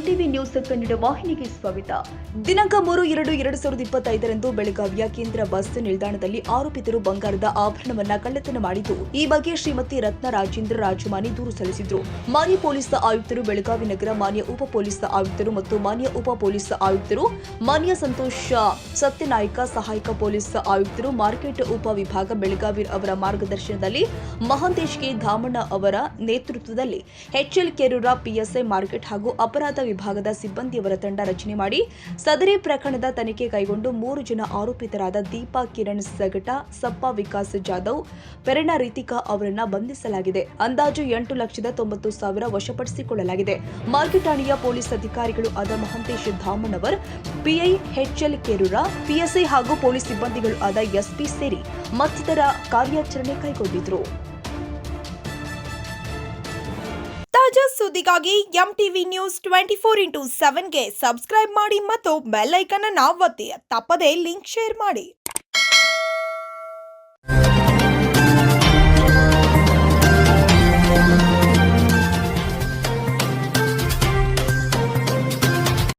MTV news Kannada ವಾಹಿನಿಗೆ ಸ್ವಾಗತ. ದಿನಾಂಕ 3/2/2025 ಬೆಳಗಾವಿಯ ಕೇಂದ್ರ ಬಸ್ ನಿಲ್ದಾಣದಲ್ಲಿ ಆರೋಪಿತರು ಬಂಗಾರದ ಆಭರಣವನ್ನ ಕಳ್ಳತನ ಮಾಡಿದ್ದು, ಈ ಬಗ್ಗೆ ಶ್ರೀಮತಿ ರತ್ನ ರಾಜೇಂದ್ರ ರಾಜಮಾನಿ ದೂರು ಸಲ್ಲಿಸಿದ್ರು. ಮಾನ್ಯ ಪೊಲೀಸ್ ಆಯುಕ್ತರು ಬೆಳಗಾವಿ ನಗರ, ಮಾನ್ಯ ಉಪ ಪೊಲೀಸ್ ಆಯುಕ್ತರು ಮತ್ತು ಮಾನ್ಯ ಉಪ ಪೊಲೀಸ್ ಆಯುಕ್ತರು, ಮಾನ್ಯ ಸಂತೋಷ ಸತ್ಯನಾಯಕ ಸಹಾಯಕ ಪೊಲೀಸ್ ಆಯುಕ್ತರು, ಮಾರ್ಕೆಟ್ ಉಪ ವಿಭಾಗ ಬೆಳಗಾವಿ ಅವರ ಮಾರ್ಗದರ್ಶನದಲ್ಲಿ ಮಹಾಂತೇಶ್ ಕೆ ಧಾಮಣ್ಣ ಅವರ ನೇತೃತ್ವದಲ್ಲಿ ಎಚ್ಎಲ್ ಕೆರೂರ ಪಿಎಸ್ಐ ಮಾರ್ಕೆಟ್ ಹಾಗೂ ಅಪರಾಧ ವಿಭಾಗದ ಸಿಬ್ಬಂದಿಯವರ ತಂಡ ರಚನೆ ಮಾಡಿ ಸದರಿ ಪ್ರಕರಣದ ತನಿಖೆ ಕೈಗೊಂಡು 3 ಜನ ಆರೋಪಿತರಾದ ದೀಪಾ ಕಿರಣ್ ಸಗಟ, ಸಪ್ಪ ವಿಕಾಸ್ ಜಾಧವ್, ಪೆರಣ ರೀತಿಕಾ ಅವರನ್ನ ಬಂಧಿಸಲಾಗಿದೆ. ಅಂದಾಜು 8,90,000 ವಶಪಡಿಸಿಕೊಳ್ಳಲಾಗಿದೆ. ಮಾರ್ಕೆಟ್ ಠಾಣೆಯ ಪೊಲೀಸ್ ಅಧಿಕಾರಿಗಳು ಆದ Mahantesh ಧಾಮಣ್ಣವರ್, PI HL Kerur, PSI ಹಾಗೂ ಪೊಲೀಸ್ ಸಿಬ್ಬಂದಿಗಳು ಆದ ಎಸ್ಪಿ ಸೇರಿ ಮತ್ತಿತರ ಕಾರ್ಯಾಚರಣೆ ಕೈಗೊಂಡಿದ್ರು. ತಾಜಾ ಸುದ್ದಿಗಾಗಿ ಎಂಟಿವಿ ನ್ಯೂಸ್ 24x7ಗೆ ಸಬ್ಸ್ಕ್ರೈಬ್ ಮಾಡಿ ಮತ್ತು ಬೆಲ್ ಐಕಾನ್ ಅನ್ನು ಒತ್ತಿ. ತಪ್ಪದೇ ಲಿಂಕ್ ಶೇರ್ ಮಾಡಿ.